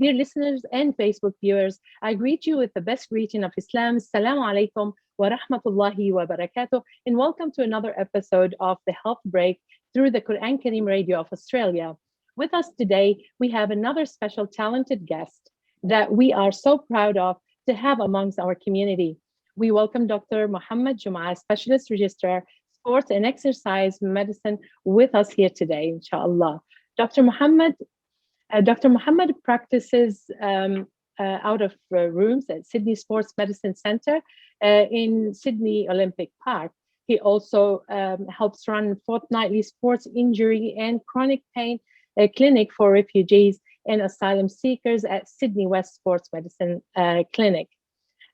Dear listeners and Facebook viewers, I greet you with the best greeting of Islam. Assalamu alaikum wa rahmatullahi wa barakatuh, and welcome to another episode of The Health Break through the Quran Kareem Radio of Australia. With us today, we have another special talented guest that we are so proud of to have amongst our community. We welcome Dr. Mohamed Jooma, Specialist Registrar, Sports and Exercise Medicine, with us here today, inshallah. Dr. Mohamed practices out of rooms at Sydney Sports Medicine Centre in Sydney Olympic Park. He also helps run fortnightly sports injury and chronic pain clinic for refugees and asylum seekers at Sydney West Sports Medicine Clinic.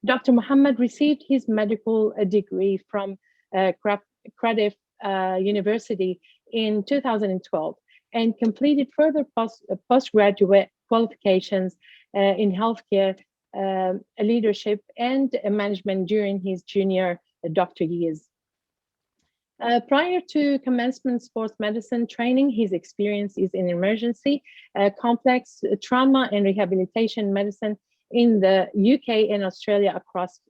Dr. Mohamed received his medical degree from Cardiff University in 2012 and completed further postgraduate qualifications in healthcare leadership and management during his junior doctor years. Prior to commencement sports medicine training, his experience is in emergency, complex trauma and rehabilitation medicine in the UK and Australia across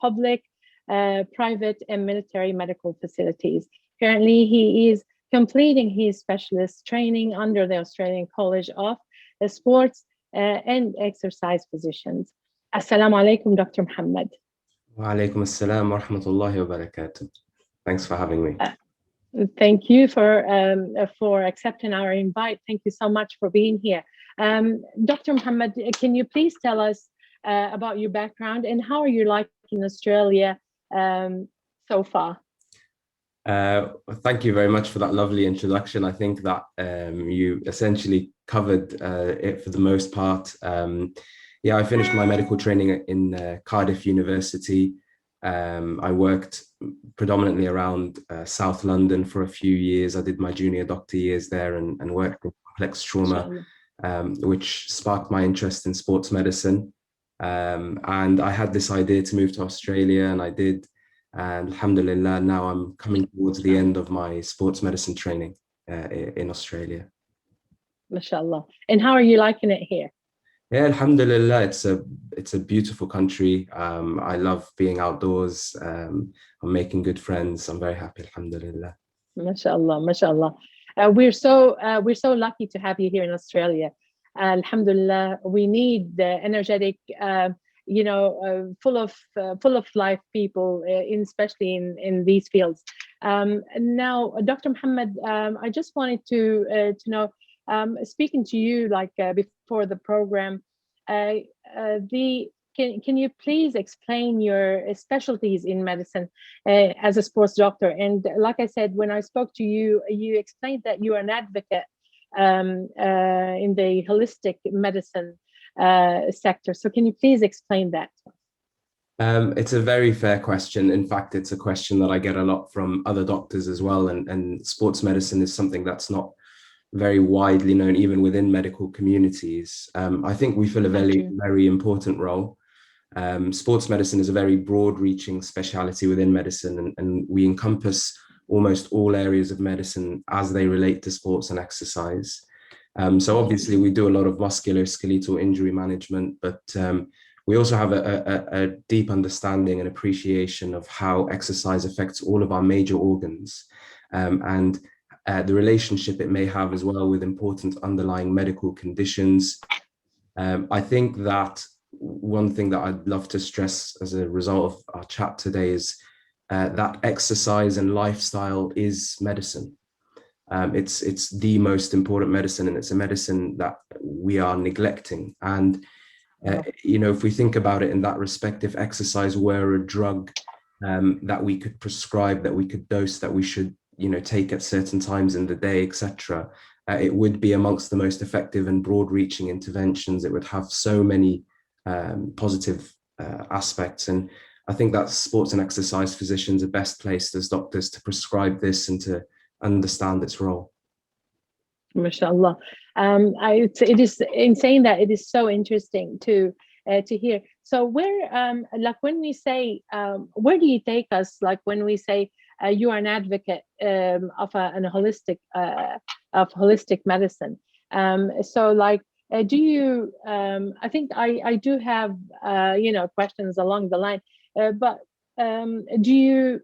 public, private and military medical facilities. Currently, he is completing his specialist training under the Australian College of Sports and Exercise Physicians. Assalamu alaikum, Dr. Mohamed. Wa alaikum assalam wa rahmatullahi wa barakatuh. Thanks for having me. Thank you for accepting our invite. Thank you so much for being here. Dr. Mohamed, can you please tell us about your background and how are you liking Australia so far? Thank you very much for that lovely introduction. I think that you essentially covered it for the most part. I finished my medical training in Cardiff University. I worked predominantly around South London for a few years. I did my junior doctor years there and worked in complex trauma, which sparked my interest in sports medicine. And I had this idea to move to Australia, and I did. And alhamdulillah, now I'm coming towards the end of my sports medicine training in Australia. MashaAllah. And how are you liking it here? Yeah, alhamdulillah, it's a beautiful country. I love being outdoors. I'm making good friends. I'm very happy, alhamdulillah. MashaAllah, MashaAllah. We're so lucky to have you here in Australia. Alhamdulillah, we need energetic, full of life people, especially in these fields. Now, Dr. Mohamed, I just wanted to know, speaking to you before the program, can you please explain your specialties in medicine as a sports doctor? And like I said, when I spoke to you, you explained that you are an advocate in the holistic medicine sector. So can you please explain that? It's a very fair question. In fact, it's a question that I get a lot from other doctors as well. And sports medicine is something that's not very widely known, even within medical communities. I think we fill a very important role. Sports medicine is a very broad-reaching specialty within medicine, and we encompass almost all areas of medicine as they relate to sports and exercise. So obviously we do a lot of musculoskeletal injury management, but we also have a deep understanding and appreciation of how exercise affects all of our major organs, and the relationship it may have as well with important underlying medical conditions. I think that one thing that I'd love to stress as a result of our chat today is that exercise and lifestyle is medicine. It's the most important medicine, and it's a medicine that we are neglecting. And if we think about it in that respect, if exercise were a drug that we could prescribe, that we could dose, that we should take at certain times in the day, etc., it would be amongst the most effective and broad-reaching interventions. It would have so many positive aspects, and I think that sports and exercise physicians are best placed as doctors to prescribe this and to understand its role. MashaAllah. It is insane that it is so interesting to hear. So where, when we say, where do you take us? Like when we say you are an advocate of holistic medicine. So Do you, I think I do have, questions along the line, but do you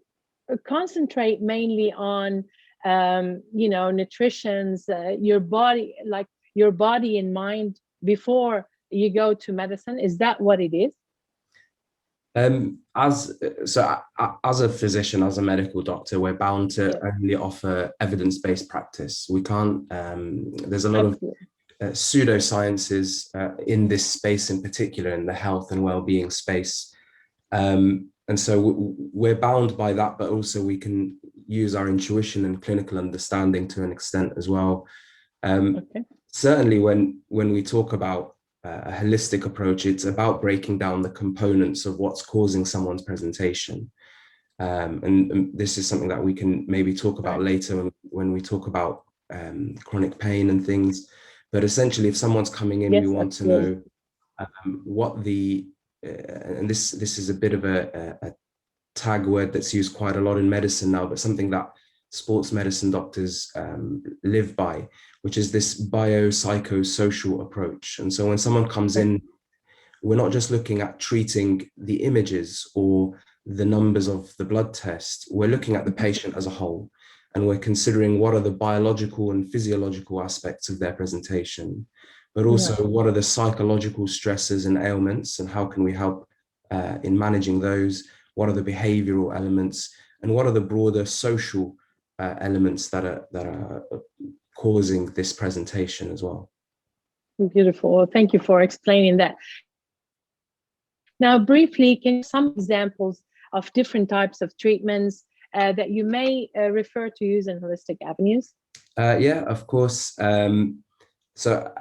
concentrate mainly on, nutrition's, your body, like your body and mind before you go to medicine? Is that what it is? As a physician, as a medical doctor, we're bound to Yeah, only offer evidence-based practice. We can't. There's a lot of absolutely. pseudosciences in this space, in particular, in the health and well-being space. And so we're bound by that, but also we can use our intuition and clinical understanding to an extent as well. Okay. Certainly, when we talk about a holistic approach, it's about breaking down the components of what's causing someone's presentation. And this is something that we can maybe talk about Right. later when we talk about chronic pain and things. But essentially, if someone's coming in, we Yes, want to absolutely. know what the, and this is a bit of a tag word that's used quite a lot in medicine now, but something that sports medicine doctors live by, which is this biopsychosocial approach. And so when someone comes Okay. in, we're not just looking at treating the images or the numbers of the blood test. We're looking at the patient as a whole, and we're considering what are the biological and physiological aspects of their presentation, but also Right. what are the psychological stresses and ailments, and how can we help in managing those? What are the behavioral elements, and what are the broader social elements that are causing this presentation as well? Beautiful. Well, thank you for explaining that. Now, briefly, can you some examples of different types of treatments that you may refer to use in holistic avenues? Yeah, of course. So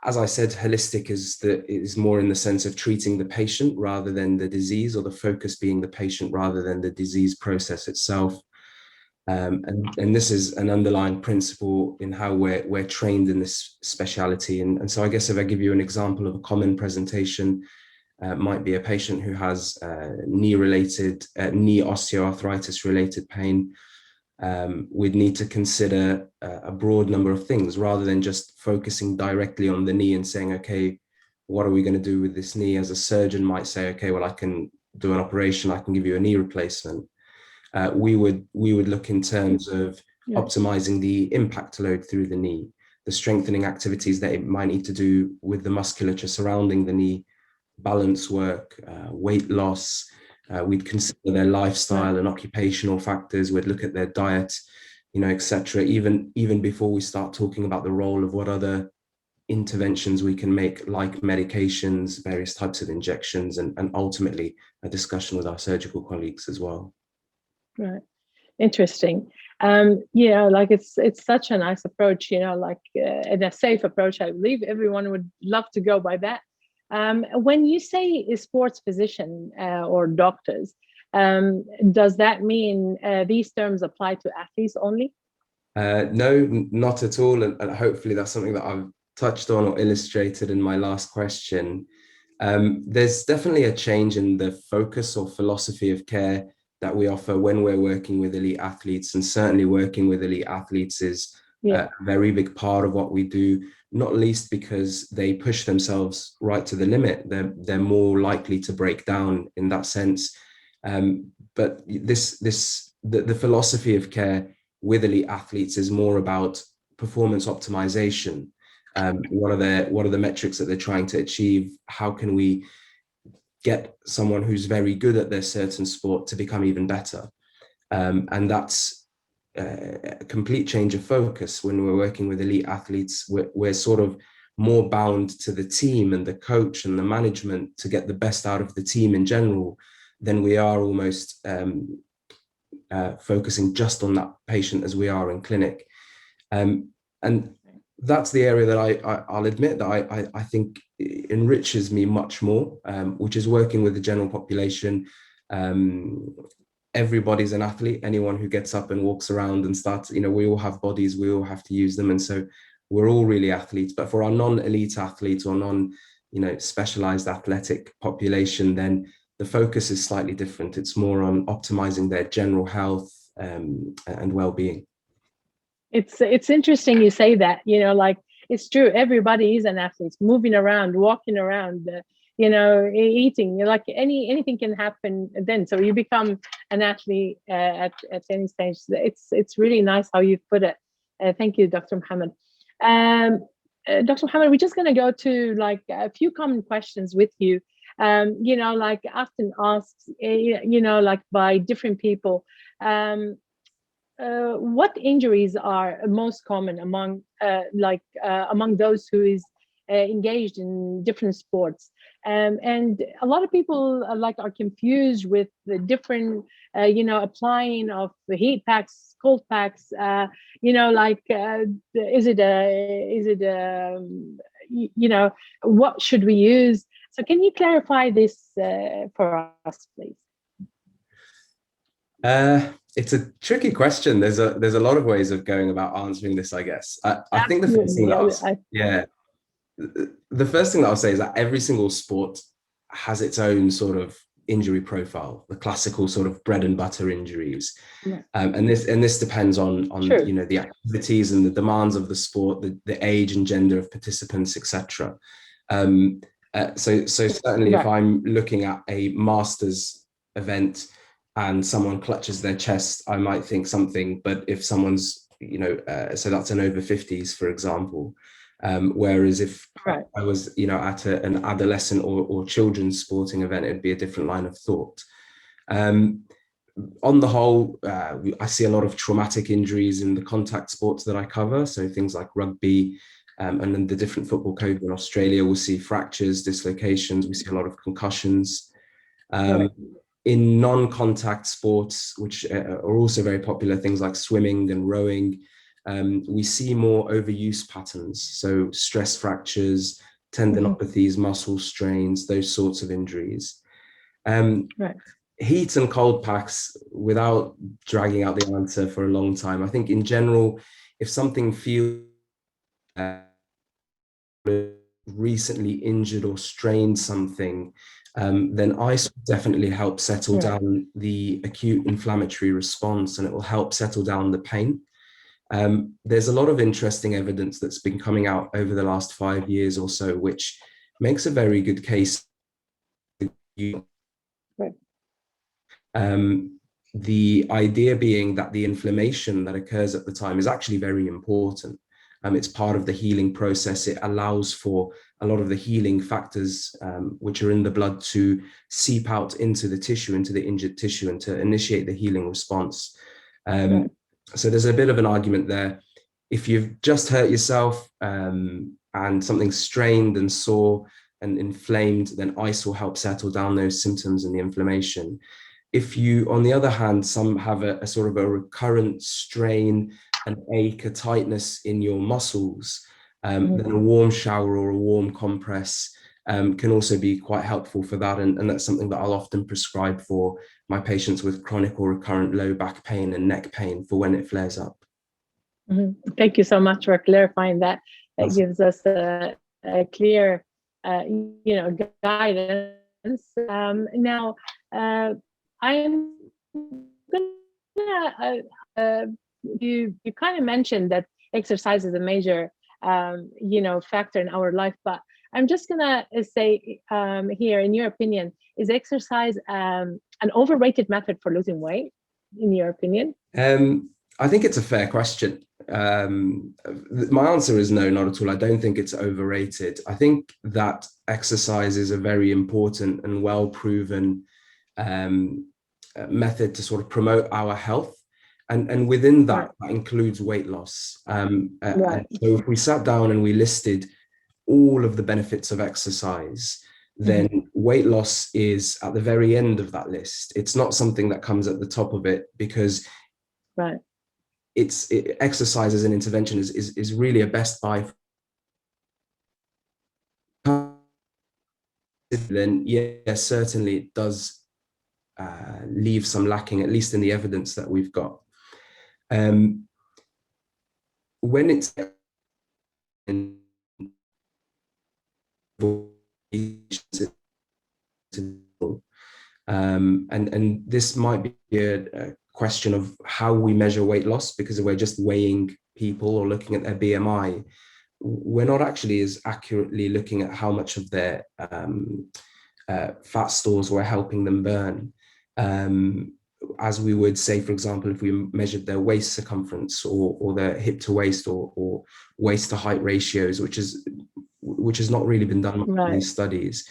as I said, holistic is more in the sense of treating the patient rather than the disease, or the focus being the patient rather than the disease process itself. And this is an underlying principle in how we're trained in this specialty. And so I guess if I give you an example of a common presentation, might be a patient who has knee osteoarthritis related pain. We'd need to consider a broad number of things rather than just focusing directly on the knee and saying, okay, what are we going to do with this knee? As a surgeon might say, okay, well, I can do an operation, I can give you a knee replacement. We would look in terms of Yeah. optimizing the impact load through the knee, the strengthening activities that it might need to do with the musculature surrounding the knee, balance work, weight loss. We'd consider their lifestyle Right. and occupational factors. We'd look at their diet, etc. Even before we start talking about the role of what other interventions we can make, like medications, various types of injections, and ultimately a discussion with our surgical colleagues as well. Right. Interesting. Like it's such a nice approach, and a safe approach. I believe everyone would love to go by that. When you say sports physician or doctors, does that mean these terms apply to athletes only? No, not at all. And hopefully that's something that I've touched on or illustrated in my last question. There's definitely a change in the focus or philosophy of care that we offer when we're working with elite athletes, and certainly working with elite athletes is a very big part of what we do, not least because they push themselves right to the limit. They're more likely to break down in that sense. But the philosophy of care with elite athletes is more about performance optimization. What are the metrics that they're trying to achieve? How can we get someone who's very good at their certain sport to become even better? And that's a complete change of focus. When we're working with elite athletes, we're sort of more bound to the team and the coach and the management to get the best out of the team in general than we are almost focusing just on that patient as we are in clinic. And that's the area that I'll admit that I think enriches me much more, which is working with the general population. Everybody's an athlete. Anyone who gets up and walks around and starts, we all have bodies, we all have to use them. And so we're all really athletes. But for our non-elite athletes or specialized athletic population, then the focus is slightly different. It's more on optimizing their general health and well-being. It's interesting you say that, like it's true. Everybody is an athlete, moving around, walking around, eating. Like anything can happen then. So you become an athlete at any stage. It's really nice how you put it. Thank you, Dr. Mohamed. Dr. Mohamed, we're just going to go to like a few common questions with you. Like often asked, like by different people. What injuries are most common among among those who is engaged in different sports, and a lot of people are confused with the different applying of the heat packs, cold packs, what should we use? So can you clarify this for us, please? It's a tricky question. There's a lot of ways of going about answering this, I guess. I think the first thing the first thing that I'll say is that every single sport has its own sort of injury profile, the classical sort of bread and butter injuries. Yeah. And this depends on Sure. the activities and the demands of the sport, the age and gender of participants, etc. So certainly if I'm looking at a masters event and someone clutches their chest, I might think something. But if someone's, so that's an over 50s, for example. Whereas if I was, at an adolescent or children's sporting event, it'd be a different line of thought. On the whole, I see a lot of traumatic injuries in the contact sports that I cover. So things like rugby, and then the different football codes in Australia, we'll see fractures, dislocations. We see a lot of concussions. In non-contact sports, which are also very popular, things like swimming and rowing, we see more overuse patterns. So stress fractures, tendinopathies, muscle strains, those sorts of injuries. Heat and cold packs, without dragging out the answer for a long time, I think in general, if something feels recently injured or strained something, then ice will definitely help settle down the acute inflammatory response, and it will help settle down the pain. There's a lot of interesting evidence that's been coming out over the last 5 years or so, which makes a very good case. The idea being that the inflammation that occurs at the time is actually very important. It's part of the healing process. It allows for a lot of the healing factors, which are in the blood, to seep out into the tissue, into the injured tissue, and to initiate the healing response. So there's a bit of an argument there. If you've just hurt yourself and something's strained and sore and inflamed, then ice will help settle down those symptoms and the inflammation. If you, on the other hand, some have a sort of a recurrent strain, an ache, a tightness in your muscles, then a warm shower or a warm compress can also be quite helpful for that. And that's something that I'll often prescribe for my patients with chronic or recurrent low back pain and neck pain for when it flares up. Thank you so much for clarifying that. That gives us a clear, guidance. Now, I'm gonna, you kind of mentioned that exercise is a major, factor in our life, but I'm just gonna say here, in your opinion, is exercise an overrated method for losing weight, in your opinion? I think it's a fair question. My answer is no, not at all. I don't think it's overrated. I think that exercise is a very important and well-proven method to sort of promote our health. And within that, that includes weight loss. So if we sat down and we listed all of the benefits of exercise, then weight loss is at the very end of that list. It's not something that comes at the top of it, because exercise as an intervention is really a best buy. Then yes, certainly it does leave some lacking, at least in the evidence that we've got. When it's and this might be a question of how we measure weight loss, because we're just weighing people or looking at their BMI. we're not actually as accurately looking at how much of their fat stores we're helping them burn, as we would say, for example, if we measured their waist circumference or their hip to waist or waist to height ratios, which has not really been done in these studies.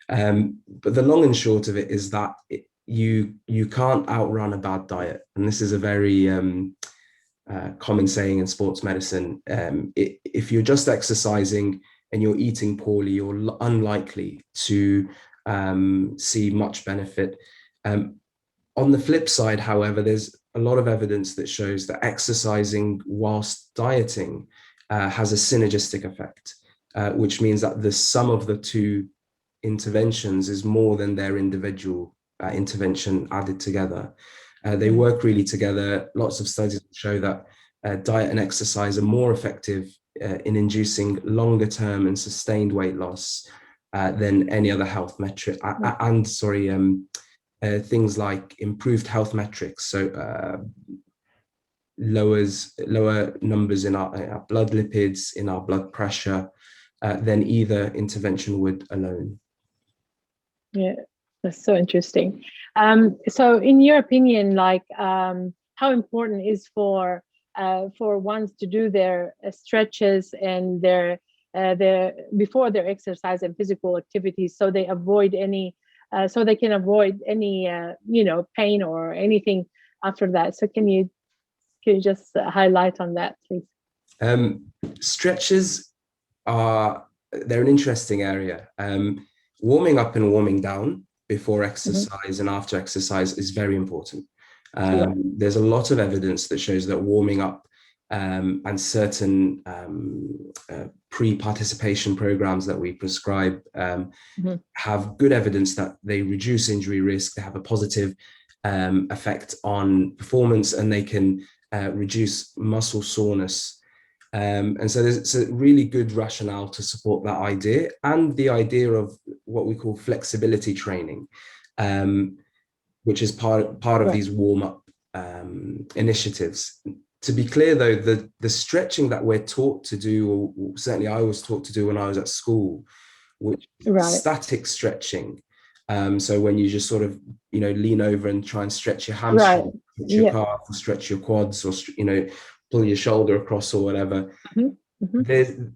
But the long and short of it is that you can't outrun a bad diet, and this is a very common saying in sports medicine. If you're just exercising and you're eating poorly, you're unlikely to see much benefit. On the flip side, however, there's a lot of evidence that shows that exercising whilst dieting has a synergistic effect, which means that the sum of the two interventions is more than their individual intervention added together. They work really together. Lots of studies show that diet and exercise are more effective in inducing longer term and sustained weight loss than any other health metric. Things like improved health metrics, so lower numbers in our blood lipids, in our blood pressure, than either intervention would alone. Yeah, that's so interesting. So in your opinion, like how important is for ones to do their stretches and their before their exercise and physical activities, so they avoid any so they can avoid any pain or anything after that. So can you just highlight on that, please? Stretches they're an interesting area. Warming up and warming down before exercise and after exercise is very important. There's a lot of evidence that shows that warming up and certain pre-participation programs that we prescribe have good evidence that they reduce injury risk, they have a positive effect on performance, and they can reduce muscle soreness. And so there's a really good rationale to support that idea, and the idea of what we call flexibility training, which is part of these warm-up initiatives. To be clear, though, the stretching that we're taught to do, or certainly I was taught to do when I was at school, which is static stretching. So when you just sort of, lean over and try and stretch your hamstring, stretch your calf, or stretch your quads, or, pull your shoulder across or whatever.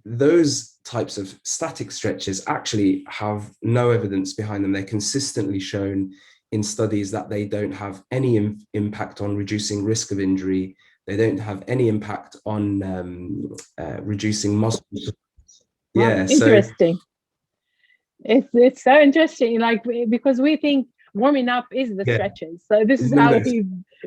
Those types of static stretches actually have no evidence behind them. They're consistently shown in studies that they don't have any impact on reducing risk of injury. They don't have any impact on reducing muscle. Interesting. It's so interesting, like, because we think warming up is the stretches. So this is how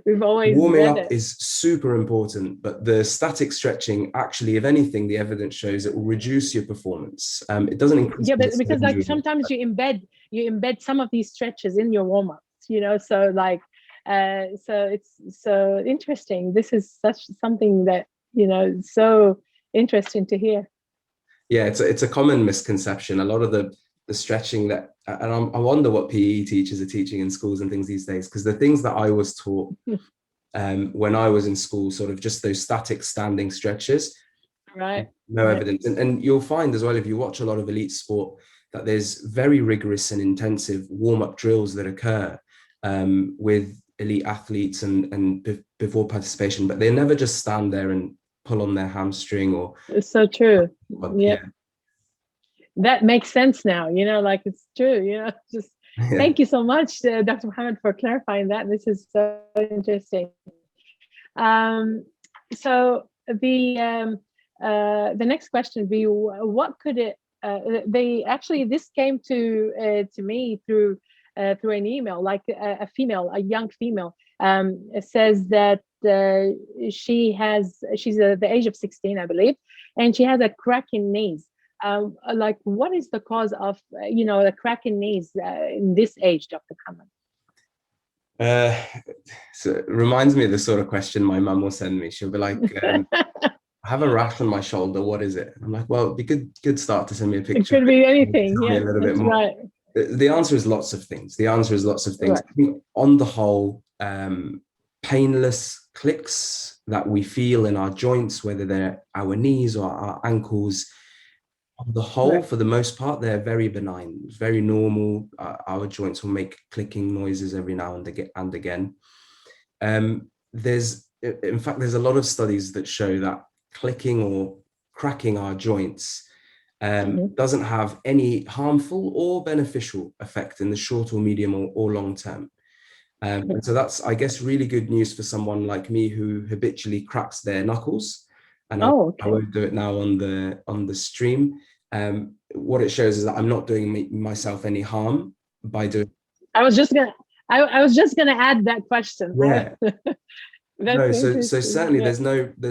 we've always warming up is super important, but the static stretching, actually, if anything, the evidence shows it will reduce your performance. It doesn't increase. Yeah, but because like sometimes you embed some of these stretches in your warm-ups, so like so it's so interesting. This is something that so interesting to hear. Yeah, it's a common misconception. A lot of the stretching that, and I wonder what PE teachers are teaching in schools and things these days, because the things that I was taught when I was in school, sort of just those static standing stretches, no evidence. And you'll find as well, if you watch a lot of elite sport, that there's very rigorous and intensive warm-up drills that occur with elite athletes and before participation, but they never just stand there and pull on their hamstring or. It's so true. Yeah. That makes sense now, like it's true, just thank you so much, Dr. Mohamed, for clarifying that. This is so interesting. So the next question would be, what could it, this came to me through an email, like a young female, says that she's the age of 16, I believe, and she has a crack in knees. Like, what is the cause of the crack in knees in this age, Dr. Mohamed? So it reminds me of the sort of question my mum will send me. She'll be like, I have a rash on my shoulder, what is it? I'm like, well, it'd be good start to send me a picture. It could be anything. A little bit more. Right. The answer is lots of things. I think on the whole, painless clicks that we feel in our joints, whether they're our knees or our ankles. On the whole, for the most part, they're very benign, very normal. Our joints will make clicking noises every now and again. In fact, there's a lot of studies that show that clicking or cracking our joints doesn't have any harmful or beneficial effect in the short or medium or long term. And so that's, I guess, really good news for someone like me who habitually cracks their knuckles. And I won't do it now on the stream. What it shows is that I'm not doing myself any harm by doing. I was just gonna add that question. Yeah. No, so so certainly there's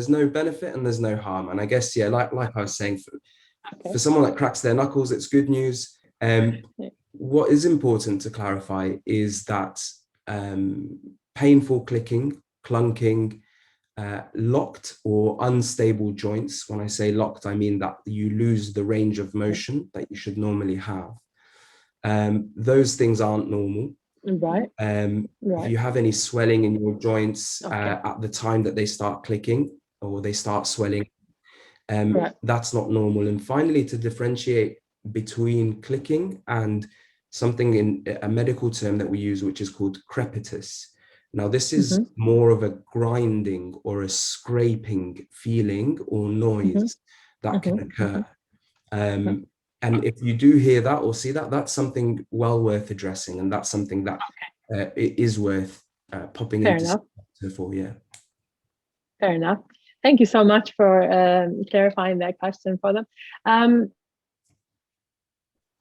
no benefit and there's no harm. And I guess, yeah, like I was saying, for someone that cracks their knuckles, it's good news. What is important to clarify is that painful clicking, clunking, locked or unstable joints. When I say locked, I mean that you lose the range of motion that you should normally have. Those things aren't normal. Right. If you have any swelling in your joints at the time that they start clicking or they start swelling, that's not normal. And finally, to differentiate between clicking and something in a medical term that we use, which is called crepitus. Now, this is more of a grinding or a scraping feeling or noise that can occur. And if you do hear that or see that, that's something well worth addressing. And that's something that it is worth popping into for, yeah. Fair enough. Thank you so much for clarifying that question for them.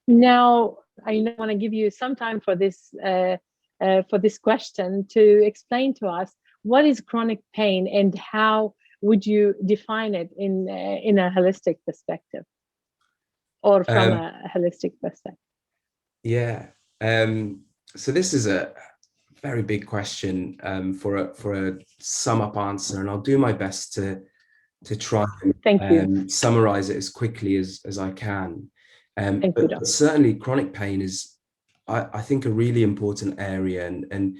Now, I want to give you some time for this question to explain to us what is chronic pain and how would you define it in a holistic perspective or from a holistic perspective? Yeah. So this is a very big question for a sum up answer, and I'll do my best to try and summarize it as quickly as I can. But certainly chronic pain is, I think, a really important area, and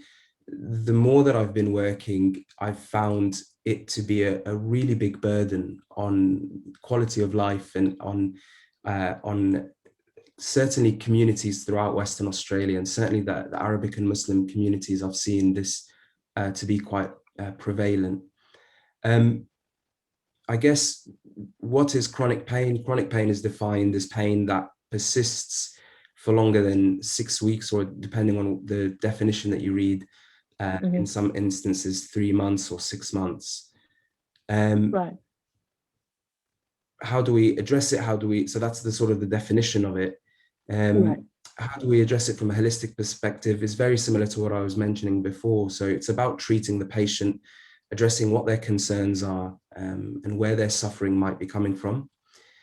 the more that I've been working, I've found it to be a really big burden on quality of life and on certainly communities throughout Western Australia, and certainly the Arabic and Muslim communities. I've seen this to be quite prevalent. I guess, what is chronic pain? Chronic pain is defined as pain that persists for longer than 6 weeks, or depending on the definition that you read, in some instances, 3 months or 6 months. Right. How do we address it? So that's the sort of the definition of it. How do we address it from a holistic perspective is very similar to what I was mentioning before. So it's about treating the patient, addressing what their concerns are, and where their suffering might be coming from.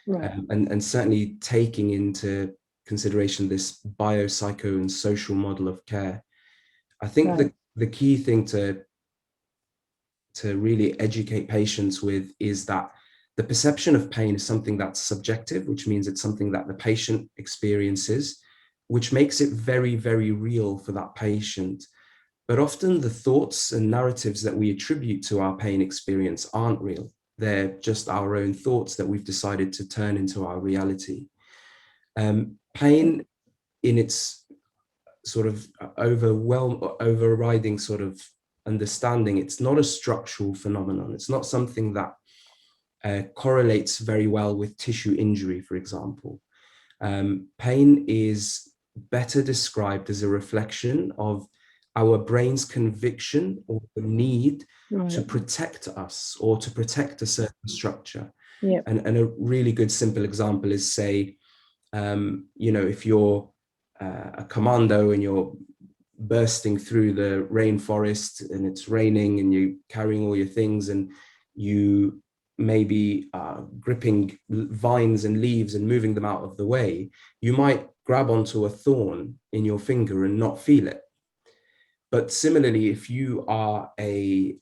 And certainly taking into consideration this biopsycho and social model of care. I think the key thing to really educate patients with is that the perception of pain is something that's subjective, which means it's something that the patient experiences, which makes it very, very real for that patient. But often the thoughts and narratives that we attribute to our pain experience aren't real. They're just our own thoughts that we've decided to turn into our reality. Pain, in its sort of overriding sort of understanding, it's not a structural phenomenon. It's not something that correlates very well with tissue injury, for example. Pain is better described as a reflection of our brain's conviction or the need to protect us or to protect a certain structure. And a really good simple example is, say, if you're a commando and you're bursting through the rainforest and it's raining and you're carrying all your things and you maybe gripping vines and leaves and moving them out of the way, you might grab onto a thorn in your finger and not feel it. But similarly, if you are a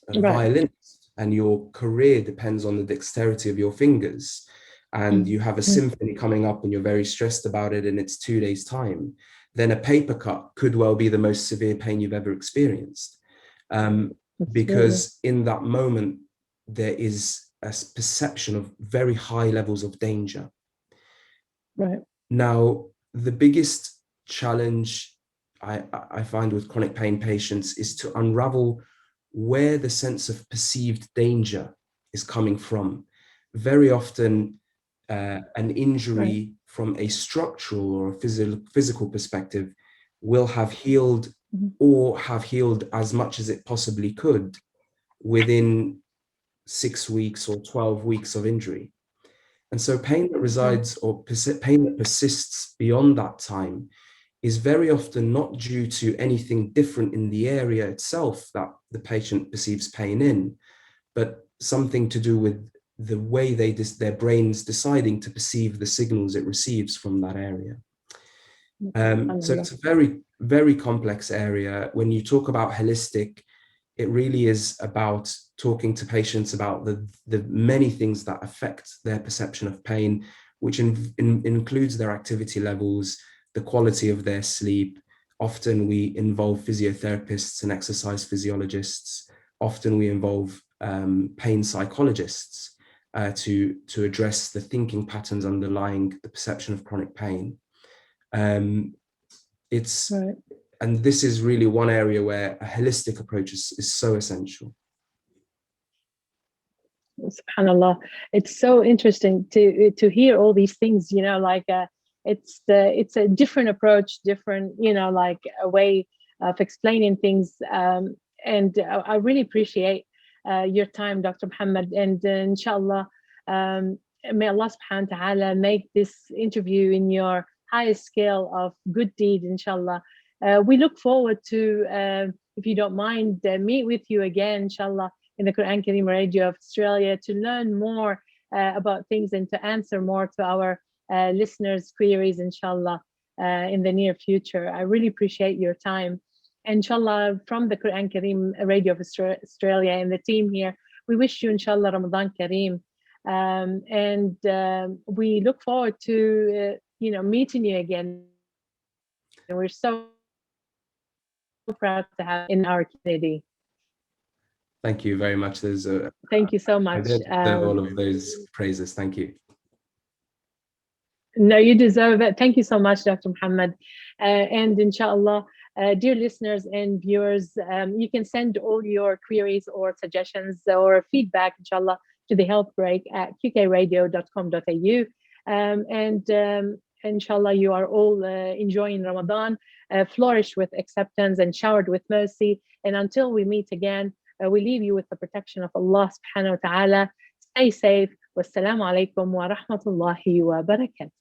violinist and your career depends on the dexterity of your fingers, and you have a symphony coming up and you're very stressed about it and it's 2 days' time, then a paper cut could well be the most severe pain you've ever experienced. because in that moment, there is a perception of very high levels of danger. Right. Now, the biggest challenge I find with chronic pain patients is to unravel where the sense of perceived danger is coming from. Very often, an injury from a structural or physical perspective will have healed or have healed as much as it possibly could within 6 weeks or 12 weeks of injury. And so pain that resides or pain that persists beyond that time is very often not due to anything different in the area itself that the patient perceives pain in, but something to do with the way their brain's deciding to perceive the signals it receives from that area. So it's a very, very complex area. When you talk about holistic, it really is about talking to patients about the many things that affect their perception of pain, which includes their activity levels, the quality of their sleep. Often we involve physiotherapists and exercise physiologists. Often we involve pain psychologists to address the thinking patterns underlying the perception of chronic pain. And this is really one area where a holistic approach is so essential. SubhanAllah, it's so interesting to hear all these things. You know, like it's a different approach, different, you know, like a way of explaining things. And I really appreciate your time, Dr. Mohamed, and inshallah, may Allah subhanahu wa ta'ala make this interview in your highest scale of good deed, inshallah. We look forward to, if you don't mind, meet with you again, inshallah, in the Quran Kareem Radio of Australia to learn more about things and to answer more to our listeners' queries, inshallah, in the near future. I really appreciate your time. Inshallah, from the Quran Kareem Radio of Australia and the team here, we wish you, inshallah, Ramadan Kareem. And we look forward to, you know, meeting you again. And we're so proud to have in our community. Thank you very much. Thank you so much. I did deserve all of those praises. Thank you. No, you deserve it. Thank you so much, Dr. Mohamed. And inshallah, dear listeners and viewers, you can send all your queries or suggestions or feedback, inshallah, to the health break at qkradio.com.au. And inshallah, you are all enjoying Ramadan, flourish with acceptance and showered with mercy. And until we meet again, we leave you with the protection of Allah subhanahu wa ta'ala. Stay safe. Wassalamu alaikum wa rahmatullahi wa barakatuh.